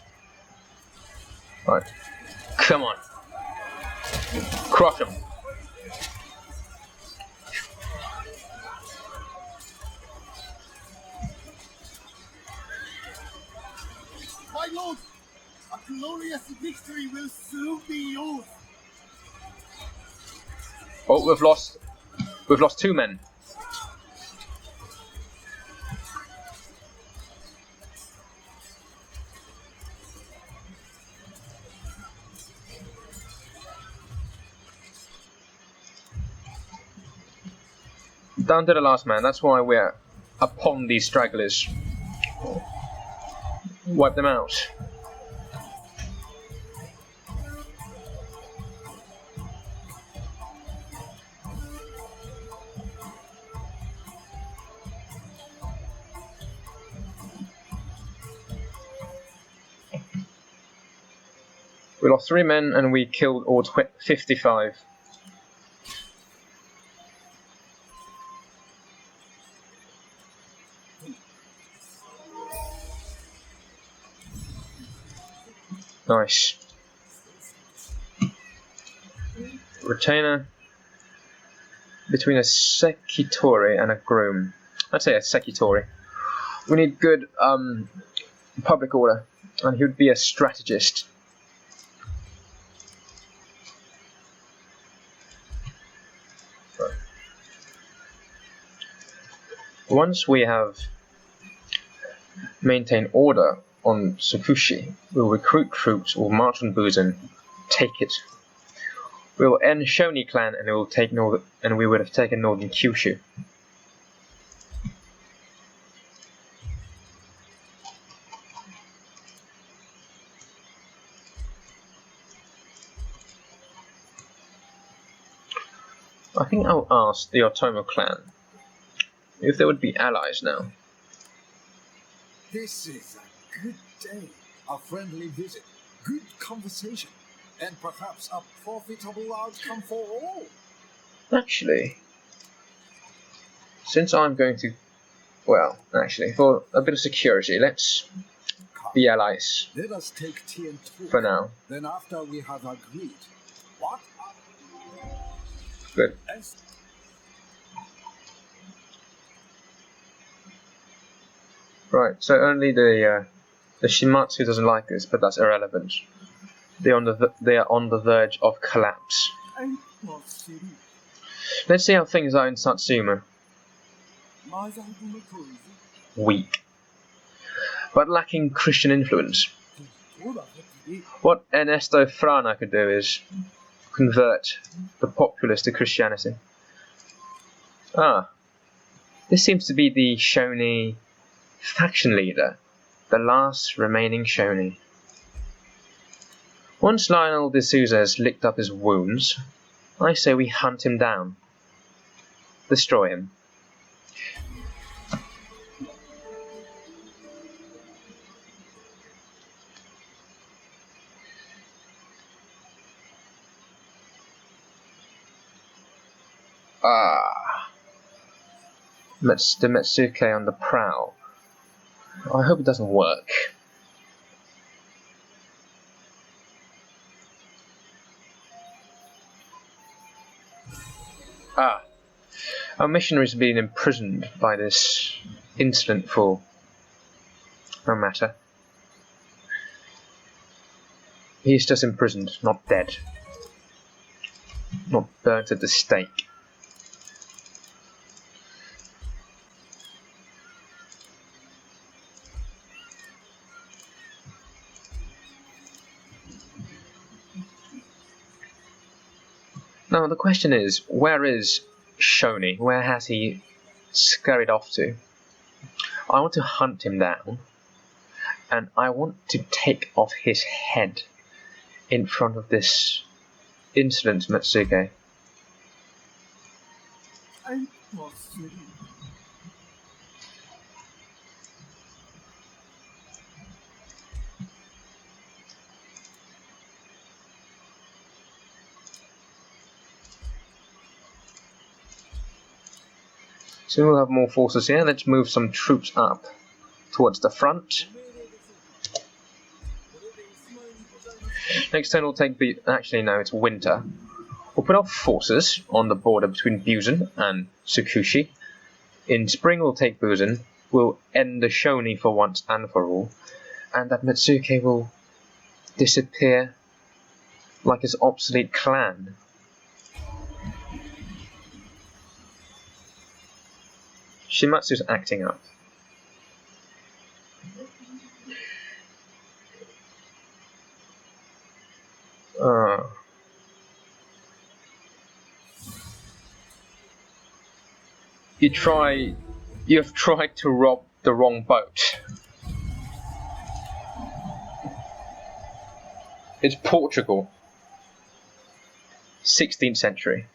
Right. Come on. Crush him. My lord, a glorious victory will soon be yours. Oh, we've lost 2 men. Down to the last man. That's why we're upon these stragglers. Wipe them out. We lost 3 men and we killed all 55. Nice. Retainer between a Sekitori and a groom. I'd say a Sekitori. We need good public order, and he would be a strategist. Once we have maintained order on Tsukushi, we'll recruit troops, we'll march on Busan, take it. We'll end Shoni clan and we would have taken northern Kyushu. I think I'll ask the Otomo clan if they would be allies now. This is a good day. A friendly visit, good conversation, and perhaps a profitable outcome for all. Actually, since I'm going to... Well, actually, for a bit of security, let's be allies Let us take tea and talk. for now. Then after we have agreed, what? Good. As Right, so only the Shimatsu doesn't like this, but that's irrelevant. They are on the verge of collapse. I'm not serious. Let's see how things are in Satsuma. Weak, but lacking Christian influence. What Ernesto Frana could do is convert the populace to Christianity. Ah, this seems to be the Shoni faction leader, the last remaining Shoni. Once Lionel de Souza has licked up his wounds, I say we hunt him down. Destroy him. Ah, the Metsuke on the prowl. I hope it doesn't work. Ah, our missionary's been imprisoned by this incident for no matter. He's just imprisoned, not dead. Not burnt at the stake. Now the question is, where is Shoni? Where has he scurried off to? I want to hunt him down, and I want to take off his head in front of this insolent Metsuke. I'm not serious. So we'll have more forces here. Let's move some troops up towards the front. Next turn we'll take actually no, it's winter. We'll put our forces on the border between Busan and Tsukushi. In spring we'll take Busan. We'll end the Shoni for once and for all. And that Metsuke will disappear like his obsolete clan. Shimatsu's acting up. You've tried to rob the wrong boat. It's Portugal. 16th century.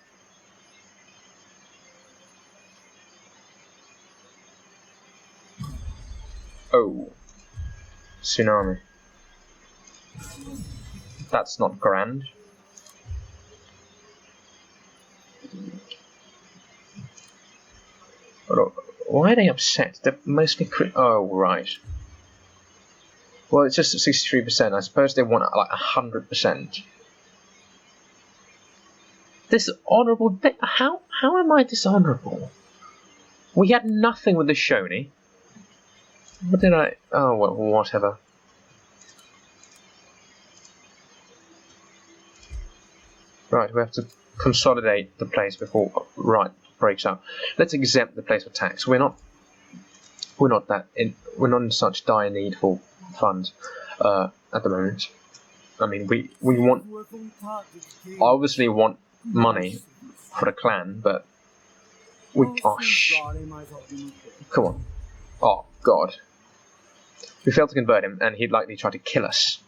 Oh. Tsunami. That's not grand. Why are they upset? They're mostly oh, right. Well, it's just 63%. I suppose they want like 100%. Dishonourable? How am I dishonourable? We had nothing with the Shoni. What did I... Oh, well, whatever. Right, we have to consolidate the place before breaks out. Let's exempt the place for tax. We're not in such dire need for funds at the moment. I mean, we want, obviously want money for the clan, but we come on. Oh God. We failed to convert him, and he'd likely try to kill us.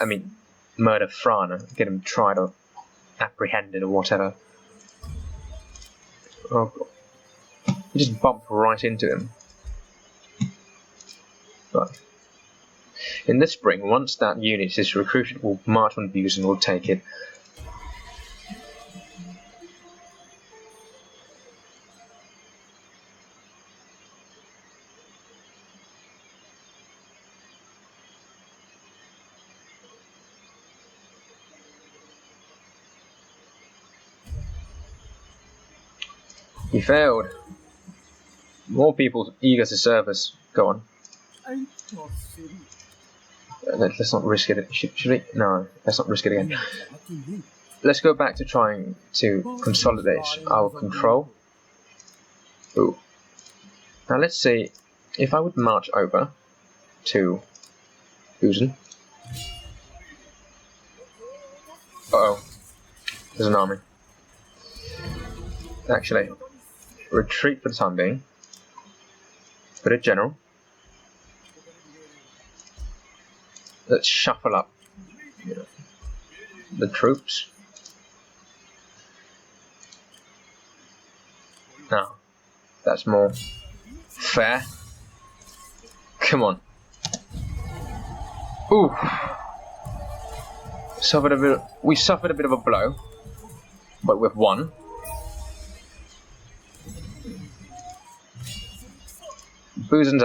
I mean, murder Frana, get him tried or apprehended or whatever. Oh, you just bumped right into him. Right. In the spring, once that unit is recruited, we'll march on Busan and we'll take it. He failed. More people eager to serve us. Go on. Let's not risk it. Should we? No, let's not risk it again. Let's go back to trying to consolidate our control. Ooh. Now let's see if I would march over to Busan. Uh-oh. There's an army. Actually, retreat for the time being. Put a general. Let's shuffle up the troops. Now, that's more fair. Come on. Ooh. We suffered a bit of a blow, but we've won. Busan's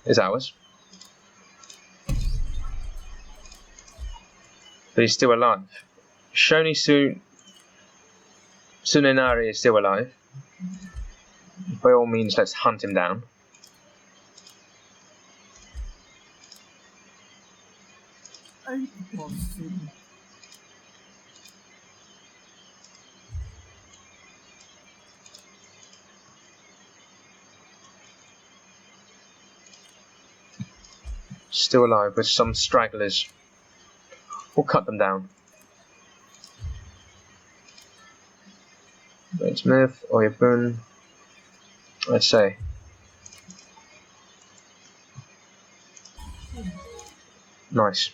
is ours. But he's still alive. Shoni Sunenari is still alive. By all means, let's hunt him down. Still alive with some stragglers. We'll cut them down. Smith, Oyabun. Let's say. Nice.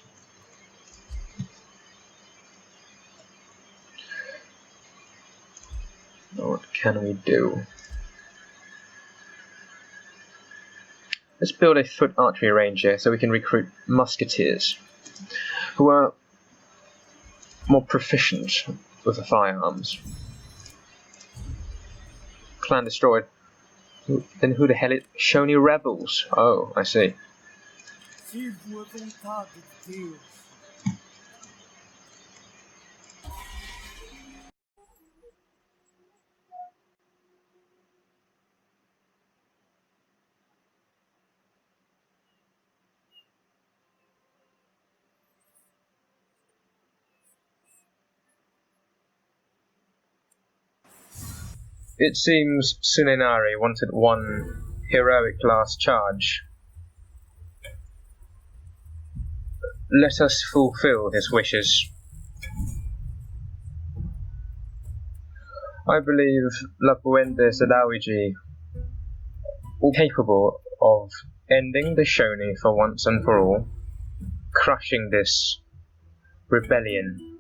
What can we do? Let's build a foot archery range here so we can recruit musketeers who are more proficient with the firearms. Clan destroyed. Then who the hell is Shoni rebels? Oh, I see. It seems Sunenari wanted one heroic last charge. Let us fulfill his wishes. I believe La Puente Sadawiji is capable of ending the Shoni for once and for all, crushing this rebellion.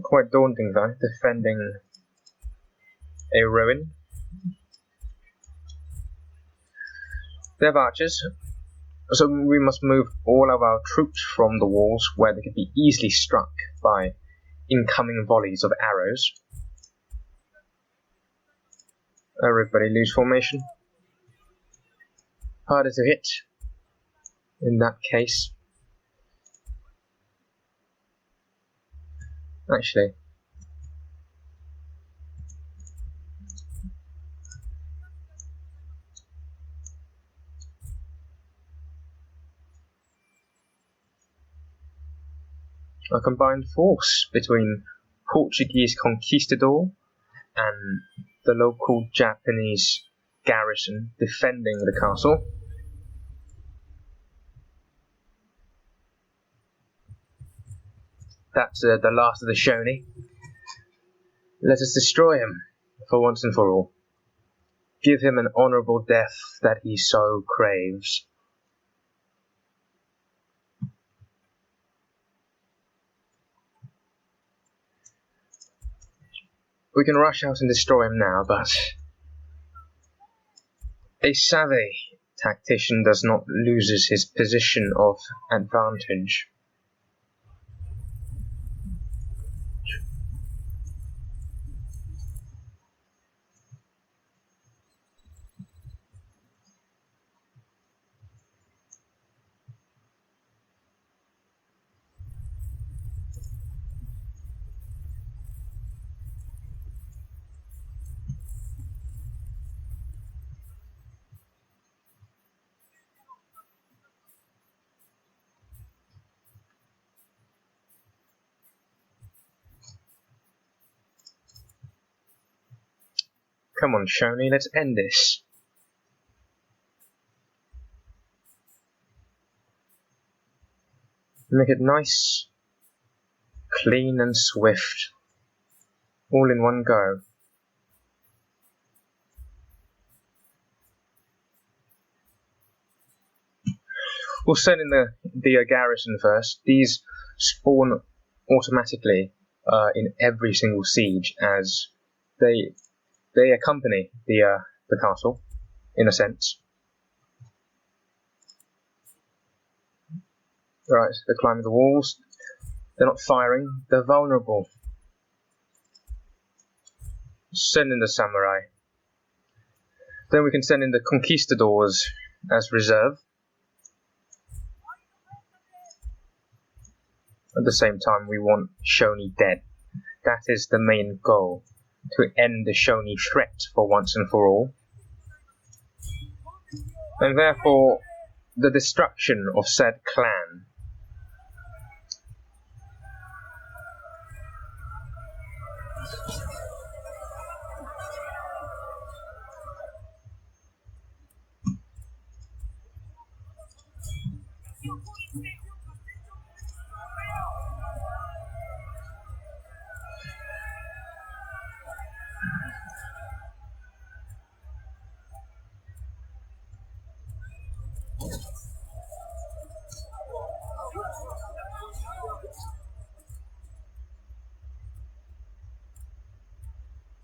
Quite daunting though, defending a ruin. They have archers, so we must move all of our troops from the walls where they could be easily struck by incoming volleys of arrows. Everybody lose formation. Harder to hit in that case. Actually, a combined force between Portuguese conquistador and the local Japanese garrison defending the castle. That's the last of the Shoni. Let us destroy him for once and for all. Give him an honourable death that he so craves. We can rush out and destroy him now, but a savvy tactician does not lose his position of advantage. Come on, Shoni, let's end this. Make it nice, clean and swift, all in one go. We'll send in the garrison first. These spawn automatically in every single siege, as they accompany the castle, in a sense. Right, they're climbing the walls. They're not firing. They're vulnerable. Send in the samurai. Then we can send in the conquistadors as reserve. At the same time, we want Shoni dead. That is the main goal, to end the Shoni threat for once and for all. And therefore, the destruction of said clan.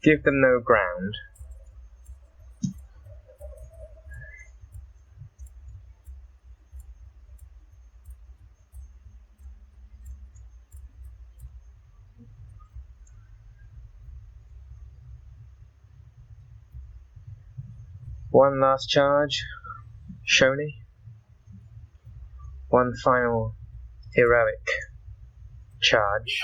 Give them no ground. One last charge, Shoni. One final heroic charge.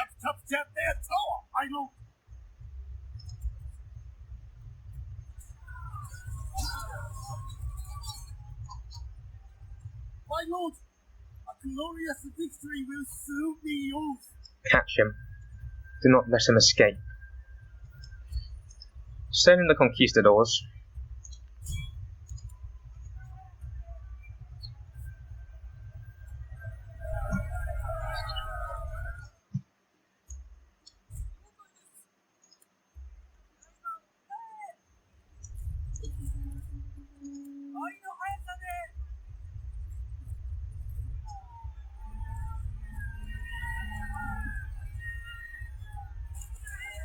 My lord, a glorious victory will soon be yours. Catch him. Do not let him escape. Send in the conquistadors.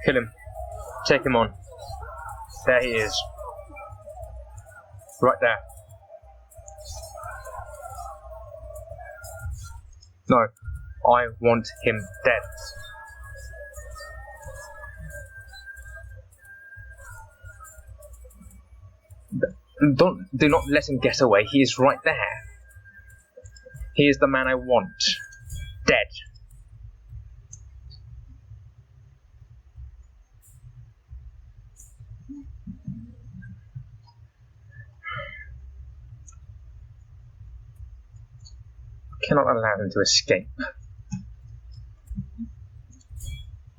Kill him. Take him on. There he is. Right there. No, I want him dead. Do not let him get away. He is right there. He is the man I want. Dead. Cannot allow him to escape.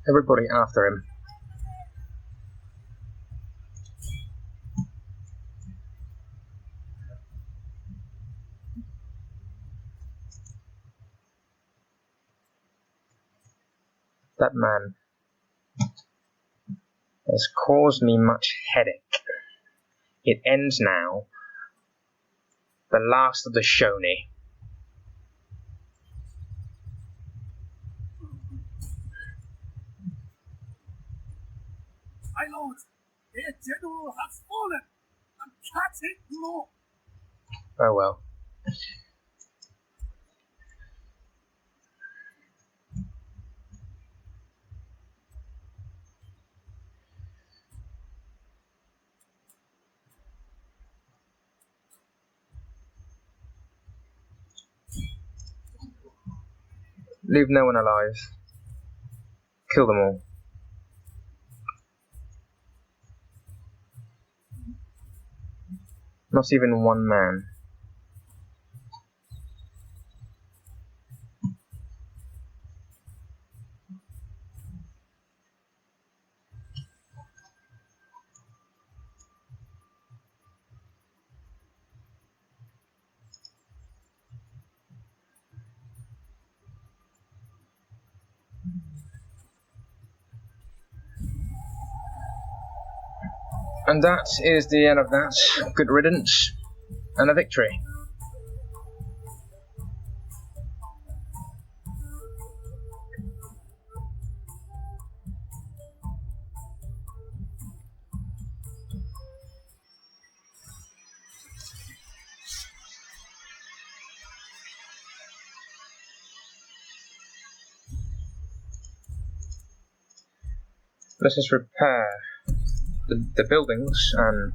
Everybody after him. That man has caused me much headache. It ends now. The last of the Shogunate. My lord, their general has fallen. A cutting blow. Oh well. Leave no one alive. Kill them all. Not even one man. And that is the end of that. Good riddance and a victory. Let us repair the buildings and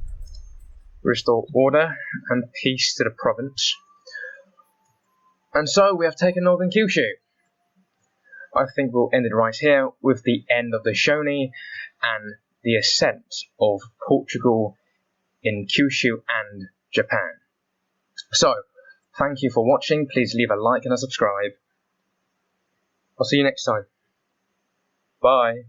restore order and peace to the province. And so we have taken northern Kyushu. I think we'll end it right here with the end of the Shogunate and the ascent of Portugal in Kyushu and Japan. So, thank you for watching. Please leave a like and a subscribe. I'll see you next time. Bye.